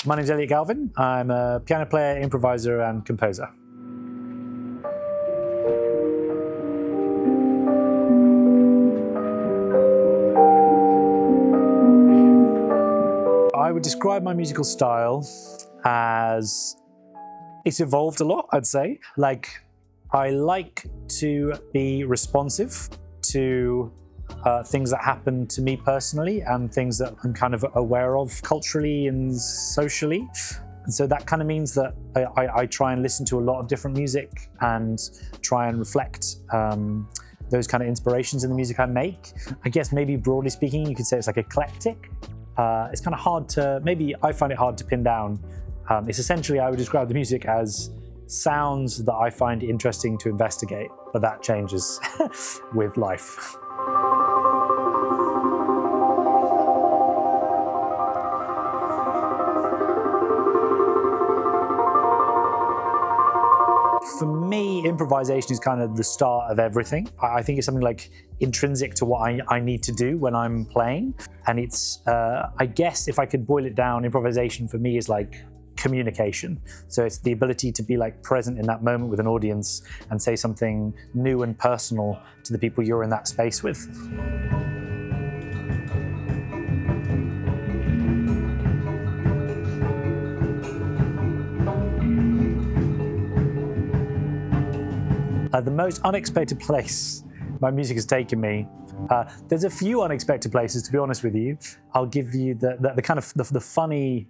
My name's Elliot Galvin. I'm a piano player, improviser, and composer. I would describe my musical style as it's evolved a lot, I'd say. I like to be responsive to things that happen to me personally and things that I'm kind of aware of culturally and socially. And so that kind of means that I try and listen to a lot of different music and try and reflect those kind of inspirations in the music I make. I guess maybe broadly speaking, you could say it's like eclectic. It's kind of hard to, maybe I find it hard to pin down. It's essentially, I would describe the music as sounds that I find interesting to investigate, but that changes with life. For me, improvisation is kind of the start of everything. I think it's something like intrinsic to what I need to do when I'm playing. And it's, I guess if I could boil it down, improvisation for me is like communication. So it's the ability to be like present in that moment with an audience and say something new and personal to the people you're in that space with. The most unexpected place my music has taken me. There's a few unexpected places, to be honest with you. I'll give you the kind of the funny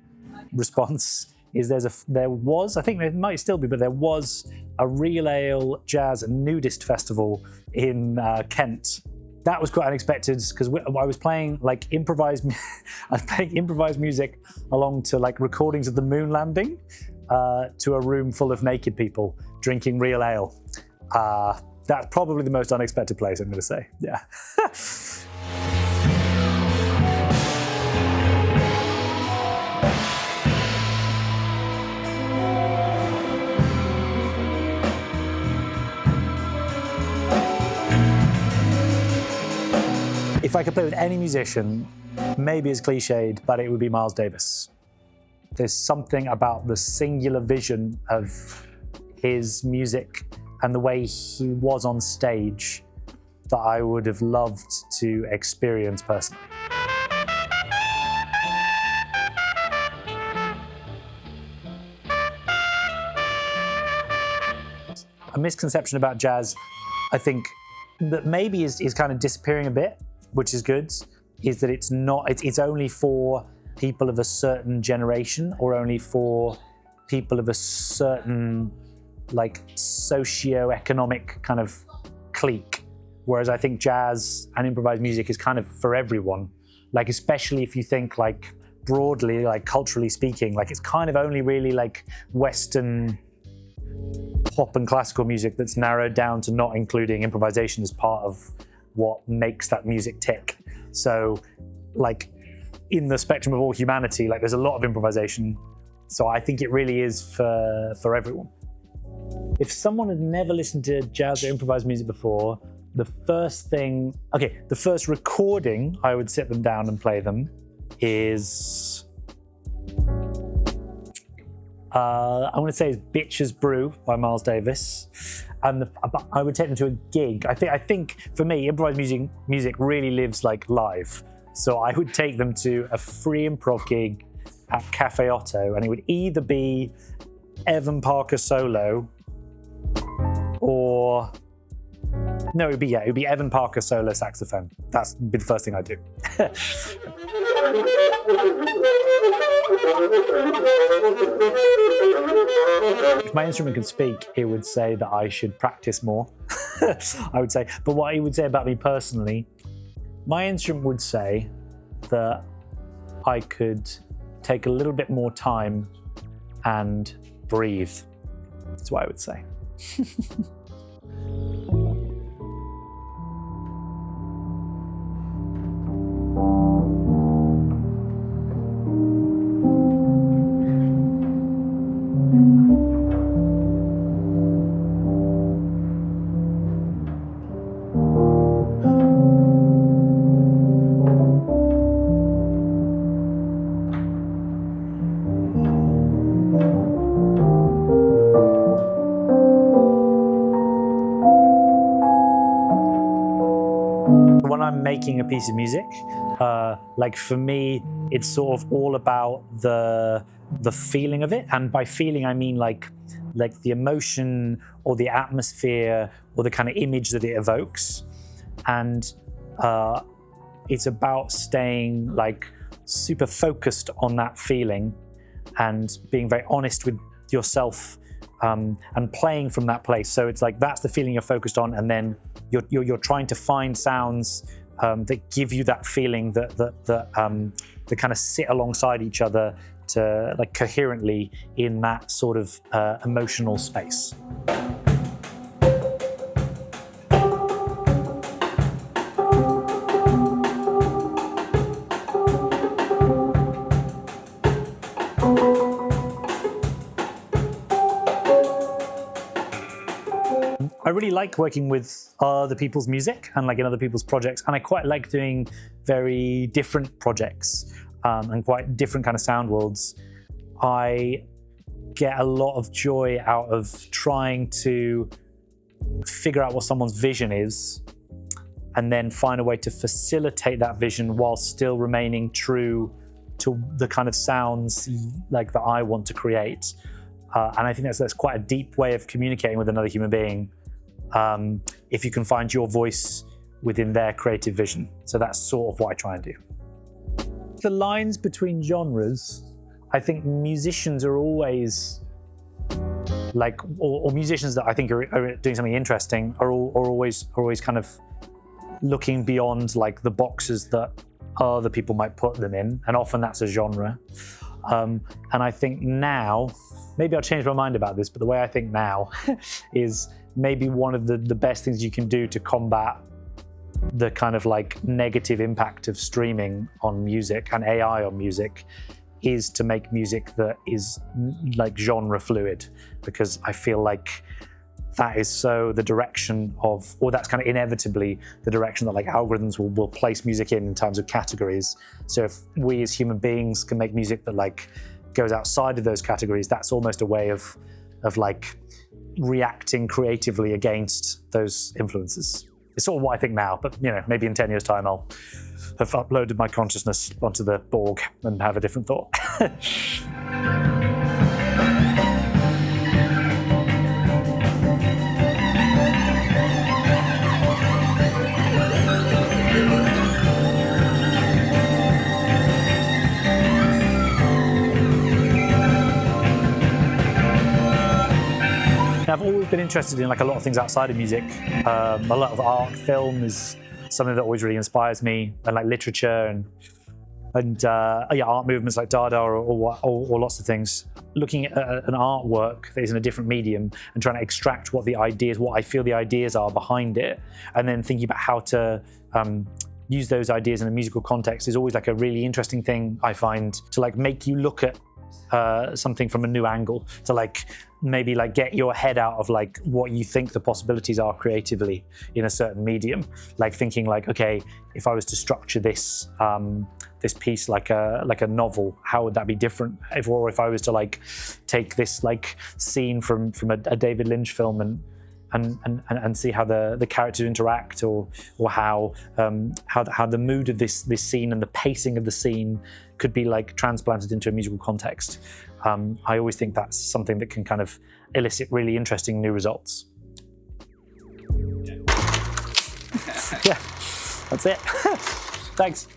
response is there was, I think there might still be, but there was a real ale jazz and nudist festival in Kent. That was quite unexpected because I was playing like improvised music along to like recordings of the moon landing to a room full of naked people drinking real ale. That's probably the most unexpected place, I'm going to say. Yeah. If I could play with any musician, maybe it's cliched, but it would be Miles Davis. There's something about the singular vision of his music and the way he was on stage that I would have loved to experience personally. A misconception about jazz, I think, that maybe is kind of disappearing a bit, which is good, is that it's only for people of a certain generation or only for people of a certain like socio-economic kind of clique. Whereas I think jazz and improvised music is kind of for everyone. Like, especially if you think like broadly, like culturally speaking, like it's kind of only really like Western pop and classical music that's narrowed down to not including improvisation as part of what makes that music tick. So like in the spectrum of all humanity, like there's a lot of improvisation. So I think it really is for everyone. If someone had never listened to jazz or improvised music before, the first recording I would sit them down and play them is, I want to say is Bitches Brew by Miles Davis. And I would take them to a gig. I think for me, improvised music really lives like live. So I would take them to a free improv gig at Cafe Otto, and it would either be Evan Parker solo or no, it would be Evan Parker solo saxophone. That's be the first thing I do. If my instrument could speak, it would say that I should practice more. I would say, but what it would say about me personally, my instrument would say that I could take a little bit more time and breathe. That's what I would say. making a piece of music, like for me, it's sort of all about the feeling of it. And by feeling, I mean like the emotion or the atmosphere or the kind of image that it evokes. And it's about staying like super focused on that feeling and being very honest with yourself, and playing from that place. So it's like that's the feeling you're focused on, and then you're trying to find sounds that give you that feeling that kind of sit alongside each other to like coherently in that sort of emotional space. I really like working with other people's music and like in other people's projects, and I quite like doing very different projects and quite different kind of sound worlds. I get a lot of joy out of trying to figure out what someone's vision is and then find a way to facilitate that vision while still remaining true to the kind of sounds like that I want to create. And I think that's quite a deep way of communicating with another human being, if you can find your voice within their creative vision. So that's sort of what I try and do. The lines between genres, I think musicians are always like, or musicians that I think are doing something interesting are always kind of looking beyond like the boxes that other people might put them in, and often that's a genre. And I think now, maybe I'll change my mind about this, but the way I think now is maybe one of the best things you can do to combat the kind of like negative impact of streaming on music and AI on music is to make music that is like genre fluid, because I feel like that is so the direction of, or that's kind of inevitably the direction that like algorithms will place music in terms of categories. So if we as human beings can make music that like goes outside of those categories, that's almost a way of like reacting creatively against those influences. It's sort of what I think now, but you know, maybe in 10 years' time I'll have uploaded my consciousness onto the Borg and have a different thought. I've always been interested in like a lot of things outside of music. A lot of art, film is something that always really inspires me, and like literature and art movements like Dada or lots of things. Looking at an artwork that is in a different medium and trying to extract what I feel the ideas are behind it, and then thinking about how to use those ideas in a musical context is always like a really interesting thing, I find, to like make you look at something from a new angle, to like maybe like get your head out of like what you think the possibilities are creatively in a certain medium. Like thinking like, okay, if I was to structure this this piece like a novel, how would that be different? If I was to like take this like scene from a David Lynch film and see how the characters interact, or how the mood of this scene and the pacing of the scene could be like transplanted into a musical context. I always think that's something that can kind of elicit really interesting new results. Yeah, that's it. Thanks.